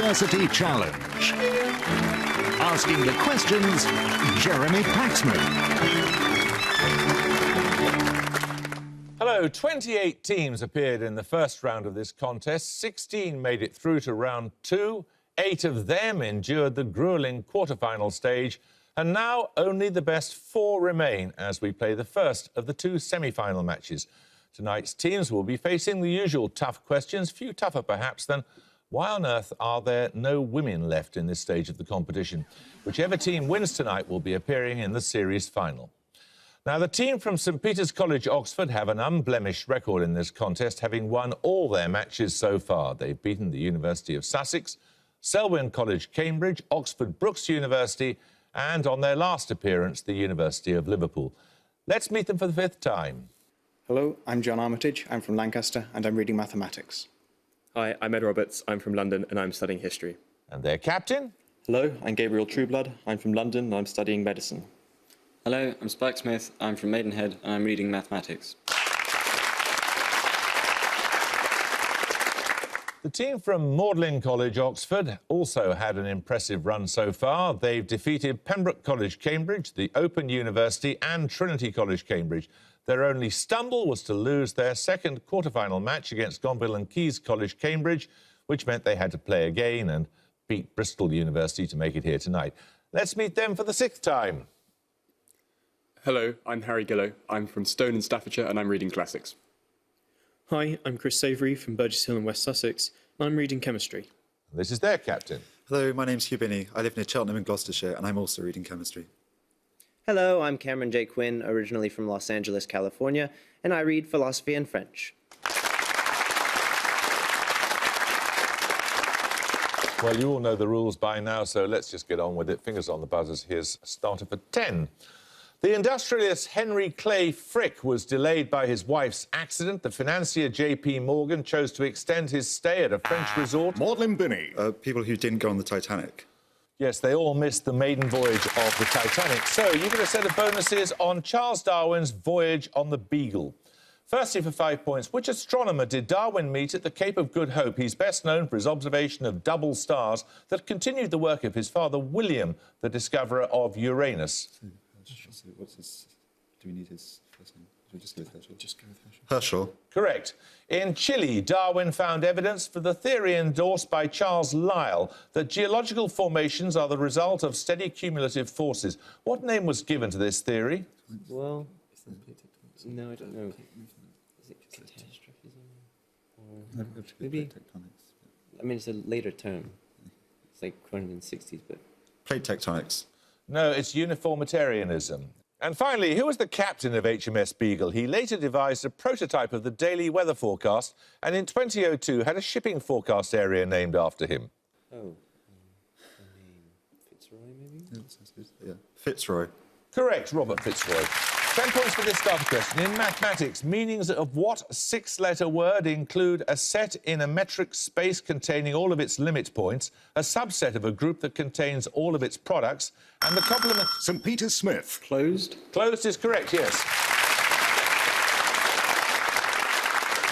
University Challenge. Asking the questions, Jeremy Paxman. Hello, 28 teams appeared in the first round of this contest. 16 made it through to round 2. 8 of them endured the gruelling quarter-final stage. And now only the best 4 remain as we play the first of the 2 semi-final matches. Tonight's teams will be facing the usual tough questions, few tougher perhaps than why on earth are there no women left in this stage of the competition? Whichever team wins tonight will be appearing in the series final. Now, the team from St Peter's College, Oxford, have an unblemished record in this contest, having won all their matches so far. They've beaten the University of Sussex, Selwyn College, Cambridge, Oxford Brookes University, and on their last appearance, the University of Liverpool. Let's meet them for the 5th time. Hello, I'm John Armitage. I'm from Lancaster, and I'm reading mathematics. Hi, I'm Ed Roberts. I'm from London, and I'm studying history. And their captain? Hello, I'm Gabriel Trueblood. I'm from London, and I'm studying medicine. Hello, I'm Spike Smith. I'm from Maidenhead, and I'm reading mathematics. The team from Magdalen College, Oxford, also had an impressive run so far. They've defeated Pembroke College, Cambridge, the Open University and Trinity College, Cambridge. Their only stumble was to lose their second quarter-final match against Gonville and Caius College, Cambridge, which meant they had to play again and beat Bristol University to make it here tonight. Let's meet them for the 6th time. Hello, I'm Harry Gillow. I'm from Stone in Staffordshire, and I'm reading classics. Hi, I'm Chris Savory from Burgess Hill in West Sussex, and I'm reading chemistry. This is their captain. Hello, my name's Hugh Binney. I live near Cheltenham in Gloucestershire, and I'm also reading chemistry. Hello, I'm Cameron J. Quinn, originally from Los Angeles, California, and I read philosophy and French. Well, you all know the rules by now, so let's just get on with it. Fingers on the buzzers. Here's a starter for 10. The industrialist Henry Clay Frick was delayed by his wife's accident. The financier J.P. Morgan chose to extend his stay at a French resort. Maudlin Binney. People who didn't go on the Titanic. Yes, they all missed the maiden voyage of the Titanic. So you get a set of bonuses on Charles Darwin's voyage on the Beagle. Firstly, for 5 points, which astronomer did Darwin meet at the Cape of Good Hope? He's best known for his observation of double stars that continued the work of his father, William, the discoverer of Uranus. What's his... Do we need his first name? Should we just go with Herschel? Just go with Herschel. Herschel. Correct. In Chile, Darwin found evidence for the theory endorsed by Charles Lyell that geological formations are the result of steady cumulative forces. What name was given to this theory? Well, no, I don't know. Is it catastrophism? Or maybe... I mean, it's a later term. It's like 160s, but... Plate tectonics. No, it's uniformitarianism. And finally, who was the captain of HMS Beagle? He later devised a prototype of the daily weather forecast and in 2002 had a shipping forecast area named after him. Oh, Fitzroy, maybe? Yeah, that sounds good. Yeah. Fitzroy. Correct, Robert Fitzroy. 10 points for this starter question. In mathematics, meanings of what 6-letter word include a set in a metric space containing all of its limit points, a subset of a group that contains all of its products, and the complement... St Peter Smith. Closed? Closed is correct, yes.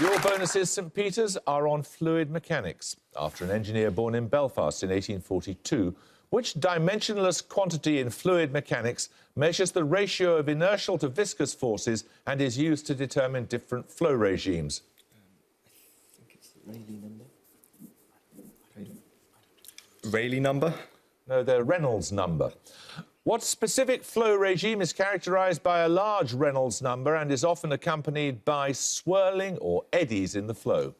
Your bonuses, St Peter's, are on fluid mechanics. After an engineer born in Belfast in 1842, which dimensionless quantity in fluid mechanics measures the ratio of inertial to viscous forces and is used to determine different flow regimes? I think it's the Rayleigh number. Rayleigh number? No, the Reynolds number. What specific flow regime is characterised by a large Reynolds number and is often accompanied by swirling or eddies in the flow?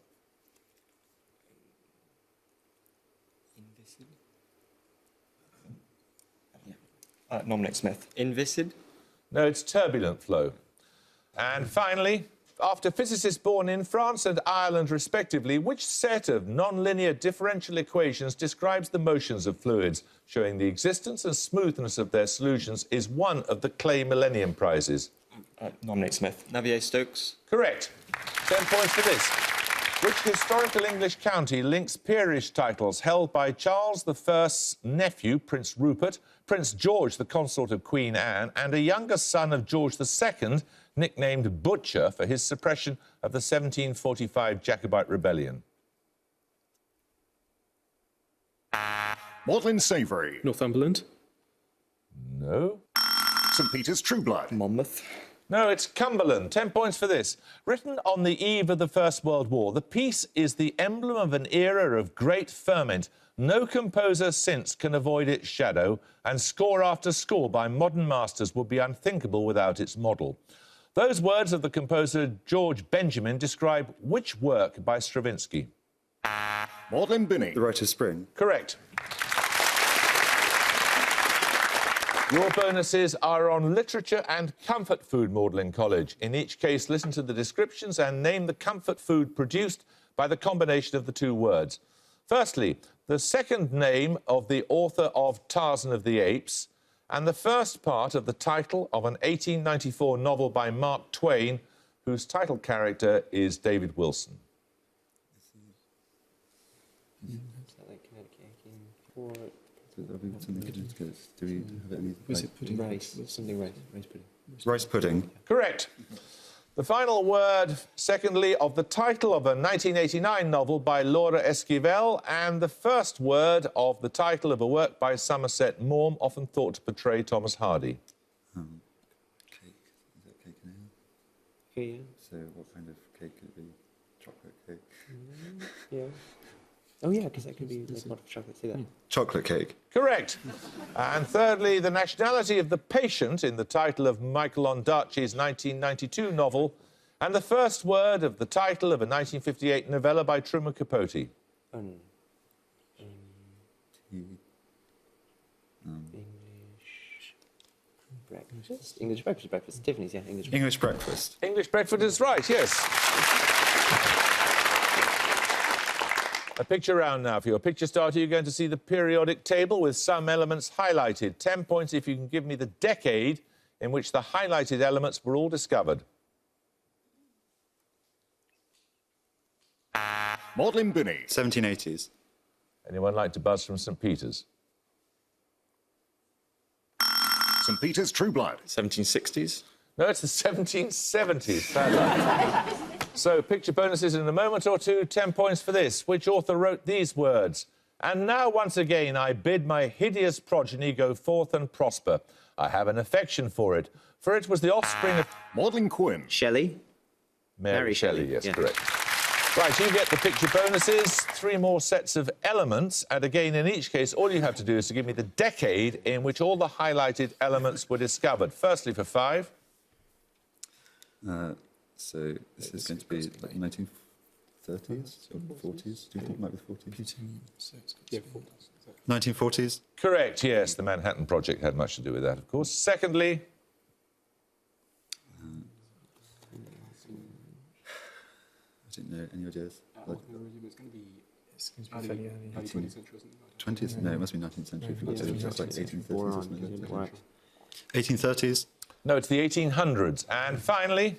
Dominic Smith. Inviscid? No, it's turbulent flow. And finally, after physicists born in France and Ireland, respectively, which set of non-linear differential equations describes the motions of fluids, showing the existence and smoothness of their solutions, is one of the Clay Millennium Prizes? Dominic Smith. Navier-Stokes? Correct. 10 points for this. Which historical English county links peerage titles held by Charles I's nephew, Prince Rupert, Prince George, the consort of Queen Anne, and a younger son of George II, nicknamed Butcher for his suppression of the 1745 Jacobite rebellion? Magdalen Savoury. Northumberland. No. St Peter's Trueblood. Monmouth. No, it's Cumberland. 10 points for this. Written on the eve of the First World War, the piece is the emblem of an era of great ferment. No composer since can avoid its shadow, and score after score by modern masters would be unthinkable without its model. Those words of the composer George Benjamin describe which work by Stravinsky? Magdalen Binney. The Rite of Spring. Correct. Your bonuses are on literature and comfort food, Magdalen College. In each case, listen to the descriptions and name the comfort food produced by the combination of the two words. Firstly, the second name of the author of Tarzan of the Apes, and the first part of the title of an 1894 novel by Mark Twain, whose title character is David Wilson. Is that like Connecticut or Have we got something to do we have any? Was it pudding? rice? Something rice. Rice pudding. Rice pudding. Correct. The final word, secondly, of the title of a 1989 novel by Laura Esquivel, and the first word of the title of a work by Somerset Maugham, often thought to portray Thomas Hardy. Cake. Is that cake and ale? Okay, yeah. So what kind of cake could it be? Chocolate cake. Yeah. Oh, yeah, because that could be like hot chocolate. Say that. Chocolate cake. Correct. And thirdly, the nationality of the patient in the title of Michael Ondaatje's 1992 novel, and the first word of the title of a 1958 novella by Truman Capote. Oh, no. Tea. English breakfast. English breakfast. Breakfast. Tiffany's, yeah. English. English breakfast. English breakfast is right, yes. A picture round now. For your picture starter, you're going to see the periodic table with some elements highlighted. 10 points if you can give me the decade in which the highlighted elements were all discovered. Magdalen Binney. 1780s. Anyone like to buzz from St Peter's? St Peter's Trueblood. 1760s. No, it's the 1770s. Bad luck. So, picture bonuses in a moment or two. 10 points for this. Which author wrote these words? And now, once again, I bid my hideous progeny go forth and prosper. I have an affection for it was the offspring of Magdalen Quinn. Shelley. Mary Shelley. Yes, yeah. correct. Right, you get the picture bonuses, 3 more sets of elements, and again, in each case, all you have to do is to give me the decade in which all the highlighted elements were discovered. Firstly, for 5. So this is going to be like 1930s or 40s. Do you think it might be 40s? Yeah, 1940s. Correct, yes. The Manhattan Project had much to do with that, of course. Secondly, I don't know. Any ideas? Like it's going to be Fairly early. 20th century, wasn't it? 20th? No, it must be 19th century. Yeah, It's like 1830s or something. Right. 1830s. no, it's the 1800s. And finally,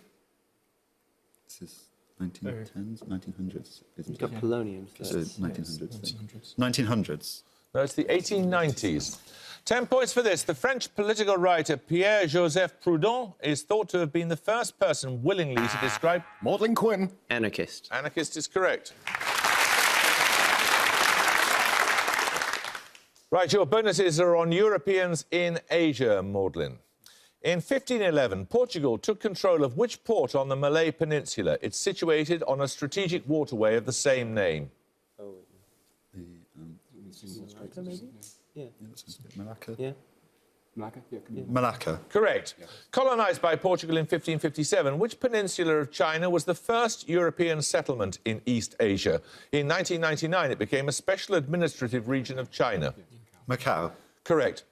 This is 1910s, 1900s. It's Isn't got it? polonium. So So 1900s. 1900s. no, it's the 1890s. 10 points for this. The French political writer Pierre-Joseph Proudhon is thought to have been the first person willingly to describe... Magdalen Quinn. anarchist. Anarchist is correct. Right, your bonuses are on Europeans in Asia, Magdalen. In 1511, Portugal took control of which port on the Malay Peninsula? It's situated on a strategic waterway of the same name. Oh, The, maybe? Yeah. that sounds good. Malacca. Yeah. Malacca? Yeah, could be. Malacca. Correct. Colonised by Portugal in 1557, which peninsula of China was the first European settlement in East Asia? In 1999, it became a special administrative region of China. Macau. Correct.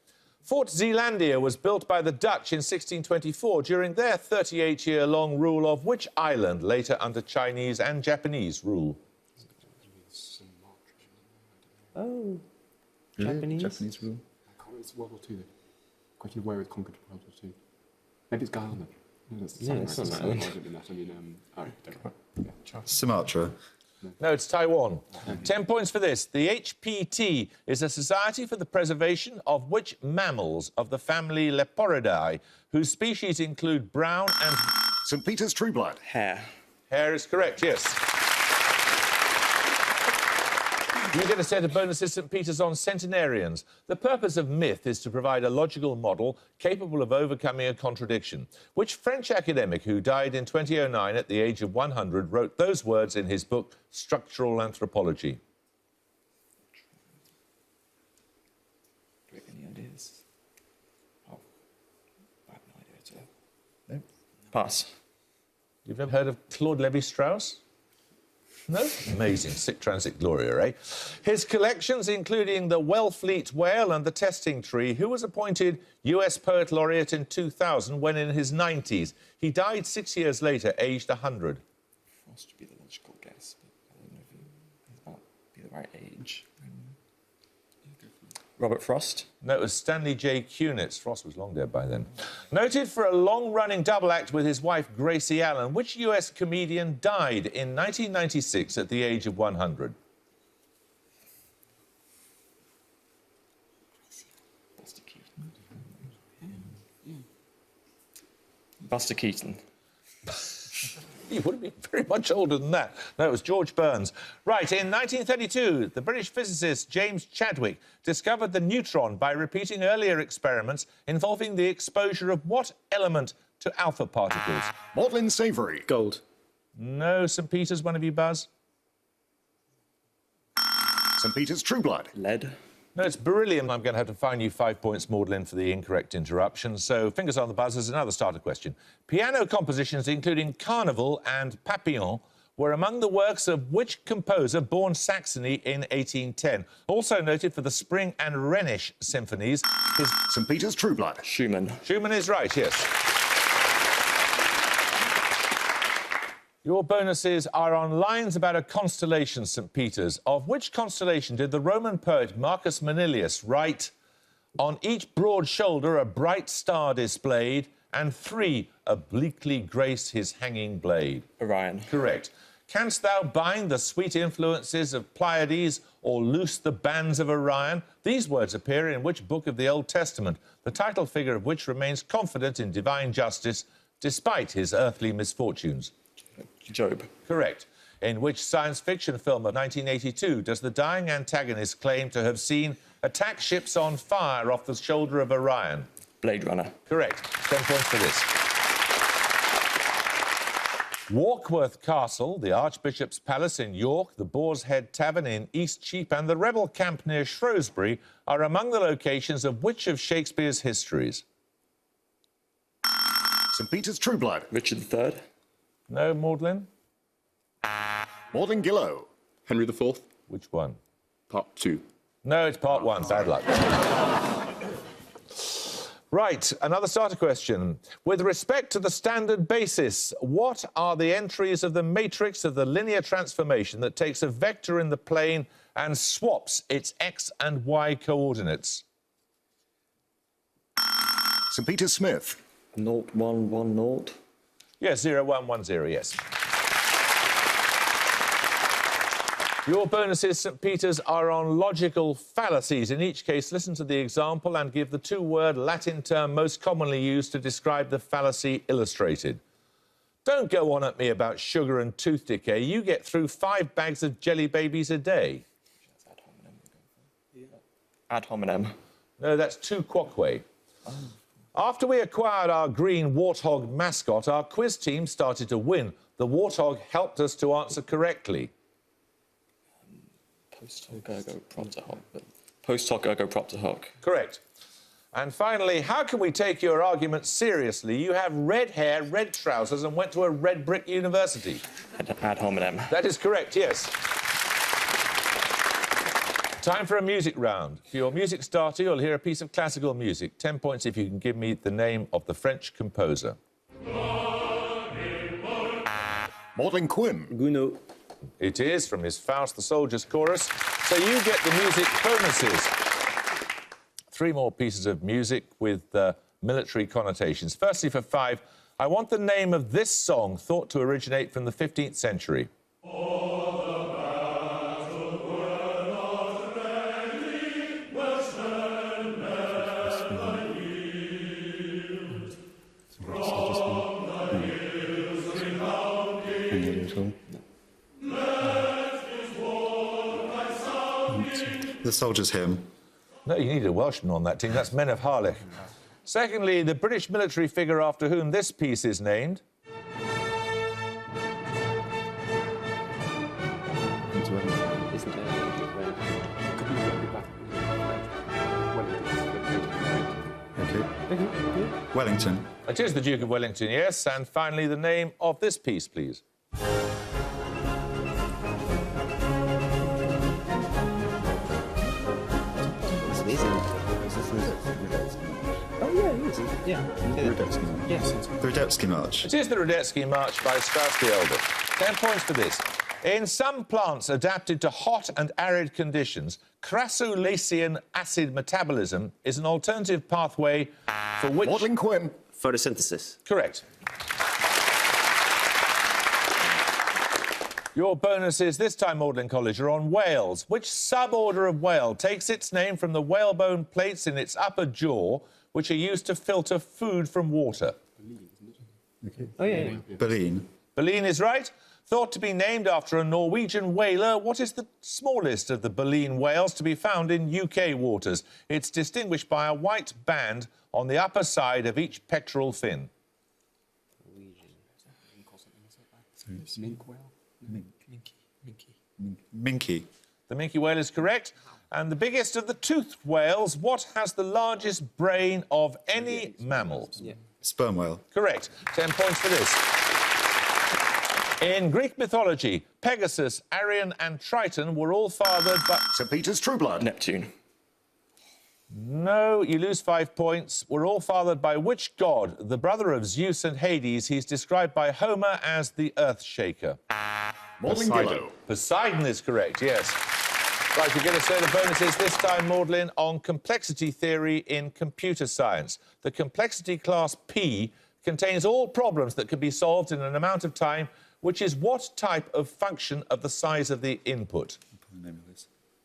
Fort Zeelandia was built by the Dutch in 1624 during their 38-year-long rule of which island, later under Chinese and Japanese rule? Oh. Really? Japanese? Japanese rule. It's World War II, though. Question of where it conquered World War II. Maybe it's Guyana. No, that's No, it's not that island. I don't mean that. I mean, all right, don't worry. Yeah. Sumatra. No, it's Taiwan. 10 points for this. The HPT is a society for the preservation of which mammals of the family Leporidae, whose species include brown and... St Peter's Trueblood. Hare. Hare is correct, yes. You get a set of bonuses, St. Peter's, on centenarians. The purpose of myth is to provide a logical model capable of overcoming a contradiction. Which French academic who died in 2009 at the age of 100 wrote those words in his book Structural Anthropology? Do we have any ideas? Oh, I have no idea at all. No. Pass. You've never heard of Claude Lévi-Strauss? No? Amazing. Sic transit gloria, eh? His collections, including the Wellfleet Whale and the Testing Tree, who was appointed US Poet Laureate in 2000 when in his 90s. He died 6 years later, aged 100. Frost would be the logical guess, but I don't know if he's about to be the right age. Robert Frost. No, it was Stanley J. Kunitz. Frost was long dead by then. Noted for a long-running double act with his wife, Gracie Allen, which US comedian died in 1996 at the age of 100? Buster Keaton. Buster Keaton. He would have been very much older than that. No, it was George Burns. Right, in 1932, the British physicist James Chadwick discovered the neutron by repeating earlier experiments involving the exposure of what element to alpha particles? Maudlin Savory. Gold. No, St. Peter's, one of you, Buzz? St. Peter's True Blood. Lead. No, it's beryllium. I'm going to have to fine you 5 points, Magdalen, for the incorrect interruption. So, fingers on the buzzers, another starter question. Piano compositions, including Carnival and Papillon, were among the works of which composer born Saxony in 1810? Also noted for the Spring and Rhenish symphonies. St. Peter's True Blood. Schumann. Schumann is right, yes. Your bonuses are on lines about a constellation, St. Peter's. Of which constellation did the Roman poet Marcus Manilius write, "On each broad shoulder a bright star displayed, and 3 obliquely grace his hanging blade"? Orion. Correct. Canst thou bind the sweet influences of Pleiades or loose the bands of Orion? These words appear in which book of the Old Testament, the title figure of which remains confident in divine justice despite his earthly misfortunes? Job. Correct. In which science fiction film of 1982 does the dying antagonist claim to have seen attack ships on fire off the shoulder of Orion? Blade Runner. Correct. 10 points for this. Warkworth Castle, the Archbishop's Palace in York, the Boar's Head Tavern in Eastcheap and the Rebel Camp near Shrewsbury are among the locations of which of Shakespeare's histories? St. Peter's True Blood. Richard III. No, Magdalen? Maudlin Gillow. Henry IV, Which one? Part 2. No, it's part 1. Bad luck. Right, another starter question. With respect to the standard basis, what are the entries of the matrix of the linear transformation that takes a vector in the plane and swaps its x and y coordinates? St. Peter's Smith. 0110. Yes, 0110, yes. Your bonuses, St. Peter's, are on logical fallacies. In each case, listen to the example and give the 2-word Latin term most commonly used to describe the fallacy illustrated. Don't go on at me about sugar and tooth decay. You get through 5 bags of jelly babies a day. Ad hominem. No, that's 2 quoque. After we acquired our green warthog mascot, our quiz team started to win. The warthog helped us to answer correctly. Post hoc ergo propter hoc. Post hoc ergo propter hoc. Correct. And finally, how can we take your argument seriously? You have red hair, red trousers, and went to a red brick university. Ad hominem. That is correct, yes. Time for a music round. For your music starter, you'll hear a piece of classical music. 10 points if you can give me the name of the French composer. Maudlin Quinn. Gounod. It is from his Faust the Soldier's Chorus. So you get the music bonuses. 3 more pieces of music with military connotations. Firstly, for 5, I want the name of this song thought to originate from the 15th century. The Soldier's Hymn. No, you need a Welshman on that team. That's Men of Harlech. Secondly, the British military figure after whom this piece is named. Isn't there? Okay. Wellington. It is the Duke of Wellington, yes. And finally, the name of this piece, please. It's amazing. Oh, yeah, it is. Yeah. Radetzky March. Yes. The Radetzky March. It is the Radetzky March by Strauss the Elder. 10 points for this. In some plants adapted to hot and arid conditions, crassulacean acid metabolism is an alternative pathway for which... Maudlin Quinn. Photosynthesis. Correct. Your bonuses this time, Magdalen College, are on whales. Which suborder of whale takes its name from the whalebone plates in its upper jaw, which are used to filter food from water? Okay. Oh, yeah. Baleen. Baleen is right. Thought to be named after a Norwegian whaler, what is the smallest of the baleen whales to be found in UK waters? It's distinguished by a white band on the upper side of each pectoral fin. Mink whale? Minky. The minke whale is correct. And the biggest of the toothed whales, what has the largest brain of any mammal? Yeah. Sperm whale. Correct. 10 points for this. In Greek mythology, Pegasus, Arion and Triton were all fathered by... St. Peter's True Blood. Neptune. No, you lose 5 points. Were all fathered by which god? The brother of Zeus and Hades. He's described by Homer as the Earth Shaker. Maudlin Poseidon. Gillow. Poseidon is correct, yes. Right, you're going to say the bonuses this time, Magdalen, on complexity theory in computer science. The complexity class P contains all problems that can be solved in an amount of time, which is what type of function of the size of the input?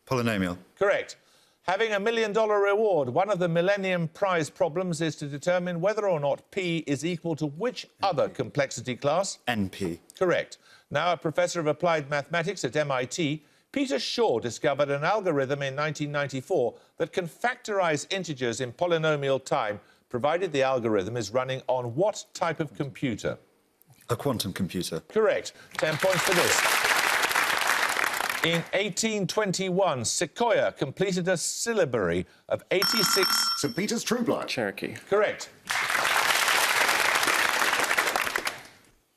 Polynomial. Correct. Having $1 million reward, one of the Millennium Prize problems is to determine whether or not P is equal to which other complexity class? NP. Correct. Now a professor of applied mathematics at MIT, Peter Shaw discovered an algorithm in 1994 that can factorize integers in polynomial time, provided the algorithm is running on what type of computer? A quantum computer. Correct. 10 points for this. In 1821, Sequoia completed a syllabary of 86... St. Peter's True Blood. Cherokee. Correct.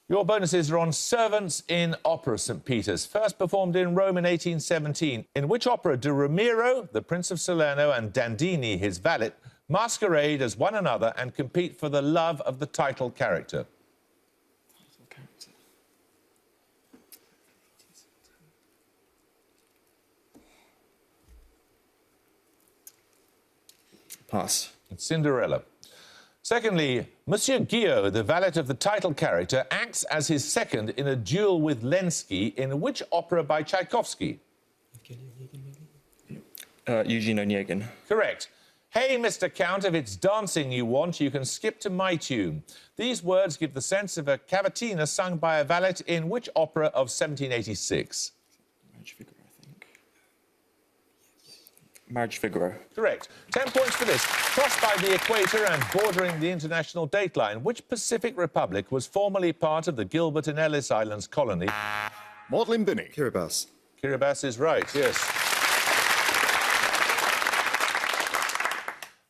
Your bonuses are on Servants in Opera, St. Peter's. First performed in Rome in 1817. In which opera do Ramiro, the Prince of Salerno, and Dandini, his valet, masquerade as one another and compete for the love of the title character? Pass. It's Cinderella. Secondly, Monsieur Guillot, the valet of the title character, acts as his second in a duel with Lenski in which opera by Tchaikovsky? Eugene Onegin. Correct. Hey, Mr. Count, if it's dancing you want, you can skip to my tune. These words give the sense of a cavatina sung by a valet in which opera of 1786? Marriage Figaro, I think. Marriage Figaro. Correct. 10 points for this. Crossed by the equator and bordering the international dateline, which Pacific Republic was formerly part of the Gilbert and Ellice Islands colony? Maudlin Binney. Kiribati. Kiribati is right, yes.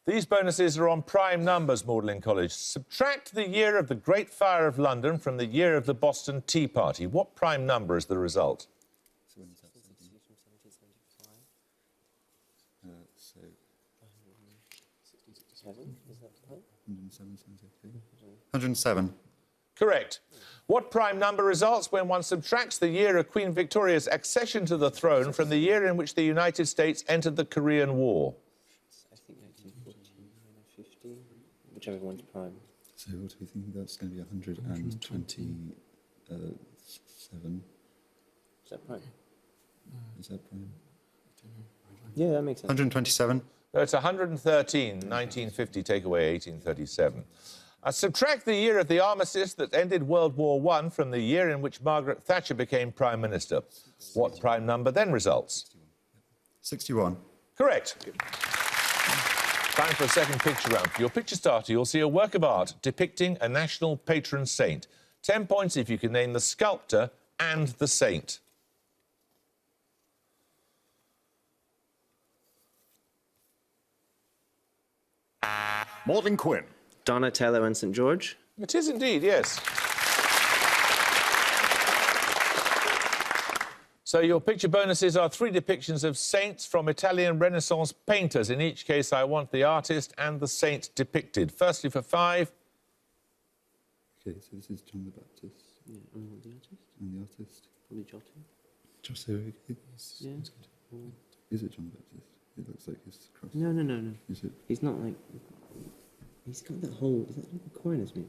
These bonuses are on prime numbers, Magdalen College. Subtract the year of the Great Fire of London from the year of the Boston Tea Party. What prime number is the result? So 107. Correct. What prime number results when one subtracts the year of Queen Victoria's accession to the throne from the year in which the United States entered the Korean War? I think 1914 or 15, whichever one's prime. So what are we thinking? That's going to be 127. Is that prime? Is that prime? Yeah, that makes sense. 127. No, it's 113, 1950, take away 1837. Subtract the year of the armistice that ended World War I from the year in which Margaret Thatcher became Prime Minister. What prime number then results? 61. Correct. Time for a second picture round. For your picture starter, you'll see a work of art depicting a national patron saint. 10 points if you can name the sculptor and the saint. Maudlin Quinn. Donatello and St. George. It is indeed, yes. So your picture bonuses are 3 depictions of saints from Italian Renaissance painters. In each case, I want the artist and the saint depicted. Firstly, for 5. Okay, so this is John the Baptist. Yeah, the artist? And the artist. Probably Giotto. Giotto, okay. Yeah. Is it John the Baptist? It looks like his cross. No. Is it? He's not like... He's got that whole... Is that like Aquinas, maybe?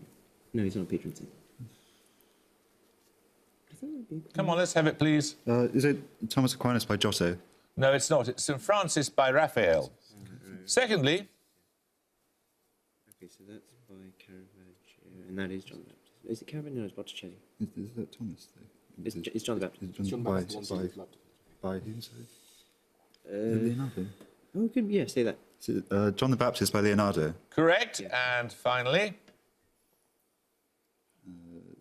No, he's not a patron saint. I thought it would be Aquinas. Come on, let's have it, please. Is it Thomas Aquinas by Giotto? No, it's not. It's St. Francis by Raphael. Secondly, Okay, so that's by Caravaggio, and that is John the Baptist. Is it Caravaggio? No, it's Botticelli. Is that Thomas, though? It's John the Baptist. Is it John by, Baptist, the one who's loved. by who, sorry? Is it Leonardo? Oh, good. Yeah, say that. Is it, John the Baptist by Leonardo? correct. Yeah. And finally,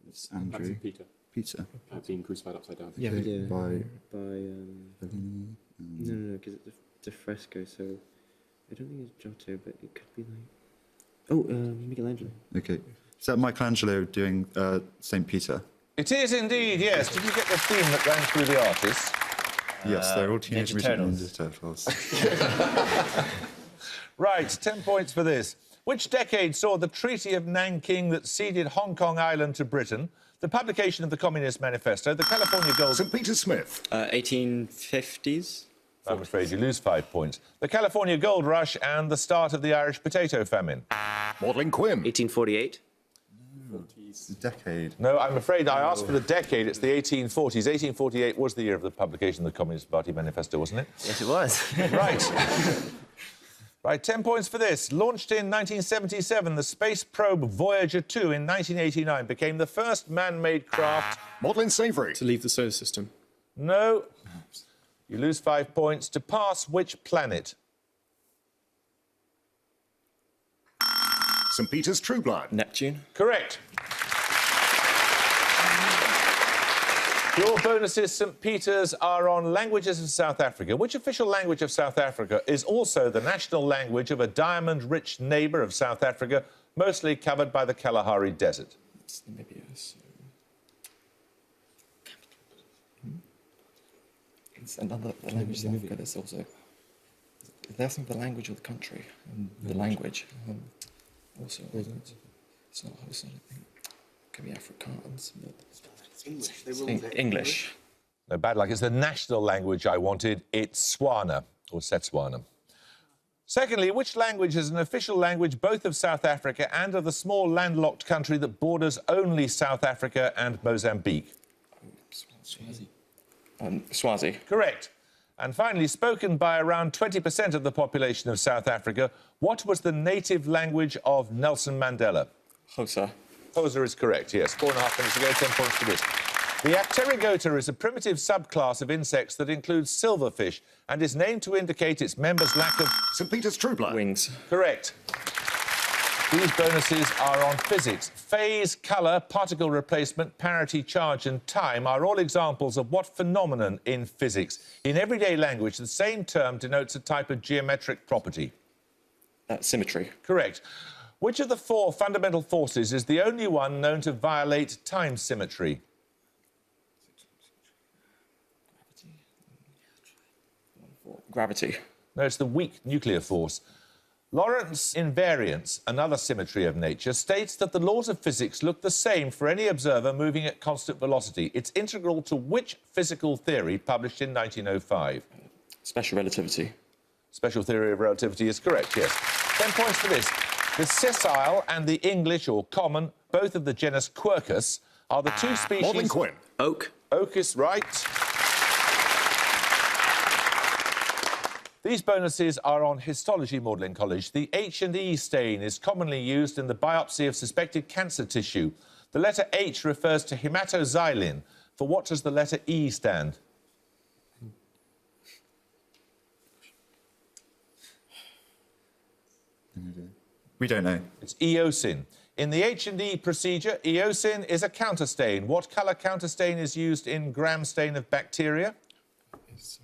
It's Andrew. Peter, Peter. being crucified upside down. Yeah, Okay, yeah. by Bellini. No, because it's a fresco, so I don't think it's Giotto, but it could be like... Oh, Michelangelo. Okay. Is that Michelangelo doing St. Peter? it is indeed, yes. Did you get the theme that ran through the artists? Yes, they're all Teenage Ninja Mutant Ninja Turtles. Right, 10 points for this. Which decade saw the Treaty of Nanking that ceded Hong Kong Island to Britain, the publication of the Communist Manifesto, the California Gold... St. Peter Smith. 1850s. I'm afraid you lose 5 points. The California Gold Rush and the start of the Irish potato famine. Maudlin Quinn. 1848. It's a decade. No, I'm afraid I asked for the decade. It's the 1840s. 1848 was the year of the publication of the Communist Party Manifesto, wasn't it? Yes, it was. Right. Right, 10 points for this. Launched in 1977, the space probe Voyager 2 in 1989 became the first man-made craft... Maudlin Savory. To leave the solar system. No. You lose 5 points. To pass which planet? St. Peter's Trueblood. Neptune. Correct. Your bonuses, St. Peter's, are on languages of South Africa. Which official language of South Africa is also the national language of a diamond-rich neighbour of South Africa, mostly covered by the Kalahari Desert? It's Namibia, so... It's another language of South Africa that's also... That's not the language of the country, and the language. Also, it's not Hausa, I think. It could be Afrikaans, but... English. No, bad luck. It's the national language I wanted. It's Swana, or Setswana. Secondly, which language is an official language both of South Africa and of the small landlocked country that borders only South Africa and Mozambique? Swazi. Swazi. Correct. And finally, spoken by around 20% of the population of South Africa, what was the native language of Nelson Mandela? Xhosa. Xhosa is correct, yes. 4.5 minutes ago, 10 points for this. The Apterygota is a primitive subclass of insects that includes silverfish and is named to indicate its members' lack of... St. Peter's Trueblood. Wings. Correct. These bonuses are on physics. Phase, colour, particle replacement, parity, charge and time are all examples of what phenomenon in physics? In everyday language, the same term denotes a type of geometric property. Symmetry. Correct. Which of the 4 fundamental forces is the only one known to violate time symmetry? Gravity. No, it's the weak nuclear force. Lorentz invariance, another symmetry of nature, states that the laws of physics look the same for any observer moving at constant velocity. It's integral to which physical theory published in 1905? Special relativity. Special theory of relativity is correct, yes. 10 points for this. The sessile and the English, or common, both of the genus Quercus, are the 2 species... Maudlin Quinn. Oak. Oak is right. These bonuses are on histology, Magdalen College. The H&E stain is commonly used in the biopsy of suspected cancer tissue. The letter H refers to hematoxylin. For what does the letter E stand? We don't know. It's eosin. In the H&E procedure, eosin is a counterstain. What colour counterstain is used in gram stain of bacteria? It's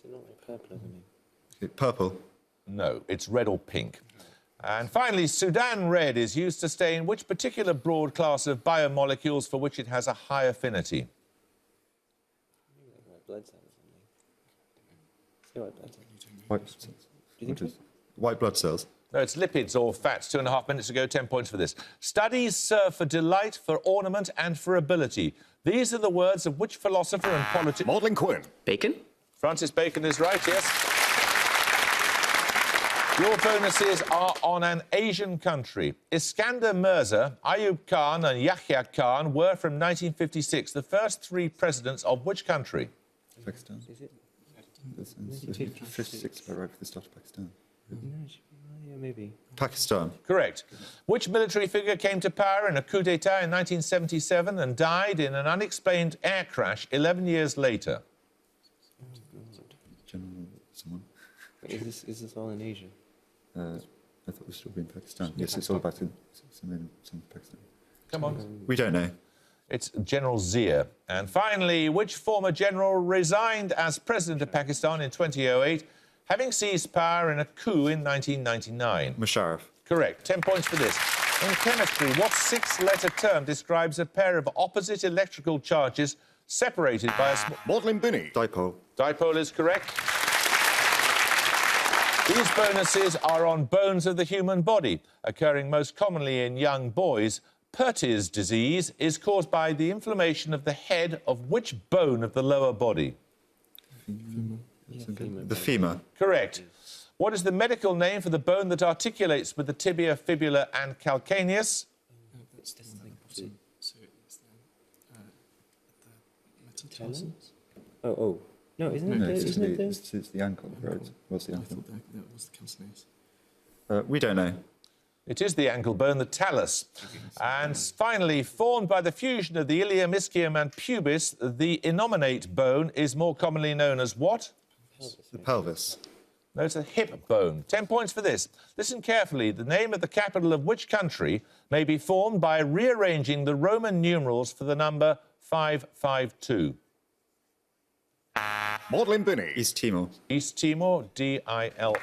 not like purple, isn't it? Purple. No, it's red or pink. And finally, Sudan red is used to stain which particular broad class of biomolecules for which it has a high affinity? Maybe like white blood cells or something. Say white blood cells. White blood cells. Do you think so? White blood cells. No, it's lipids or fats. 2.5 minutes ago, 10 points for this. Studies serve for delight, for ornament and for ability. These are the words of which philosopher and politician? Maudlin Quinn. Bacon? Francis Bacon is right, yes. Your bonuses are on an Asian country. Iskandar Mirza, Ayub Khan and Yahya Khan were from 1956 the first 3 presidents of which country? Pakistan. Is it? This is 56, but right for the start of Pakistan. No, it should be, well, yeah, maybe. Pakistan. Correct. Which military figure came to power in a coup d'etat in 1977 and died in an unexplained air crash 11 years later? General someone. Wait, is this all in Asia? I thought this would be in Pakistan. Yes, it's all back in some Pakistan. Come on. We don't know. It's General Zia. And finally, which former general resigned as president of Pakistan in 2008, having seized power in a coup in 1999? Musharraf. Correct. 10 points for this. In chemistry, what 6-letter term describes a pair of opposite electrical charges separated by a small... Maudlin Binney. Dipole. Dipole is correct. These bonuses are on bones of the human body, occurring most commonly in young boys. Perthes disease is caused by the inflammation of the head of which bone of the lower body? The femur. Correct. What is the medical name for the bone that articulates with the tibia, fibula and calcaneus? Oh. No, isn't it? No, Isn't it the... it's the ankle, right? What's the ankle? That was the calcaneus. We don't know. It is the ankle bone, the talus. And finally, formed by the fusion of the ilium, ischium and pubis, the innominate bone is more commonly known as what? The pelvis. No, it's a hip bone. 10 points for this. Listen carefully. The name of the capital of which country may be formed by rearranging the Roman numerals for the number 552? Maudlin Binney. East Timor. East Timor, D-I-L-I, or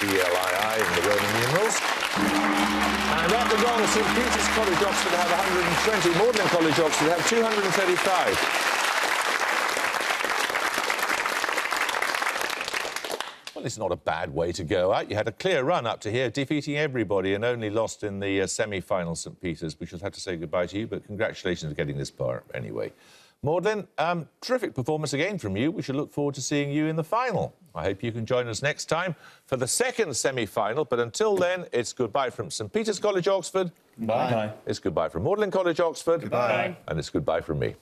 D-L-I-I in the Roman numerals. And at the gong, St Peter's College, Oxford have 120. Magdalen College, Oxford have 235. Well, it's not a bad way to go out. You had a clear run up to here, defeating everybody and only lost in the semi-final, St Peter's. We shall have to say goodbye to you, but congratulations for getting this far anyway. Maudlin, terrific performance again from you. We shall look forward to seeing you in the final. I hope you can join us next time for the second semi-final. But until then, it's goodbye from St Peter's College, Oxford. Bye. It's goodbye from Magdalen College, Oxford. Goodbye. And it's goodbye from me.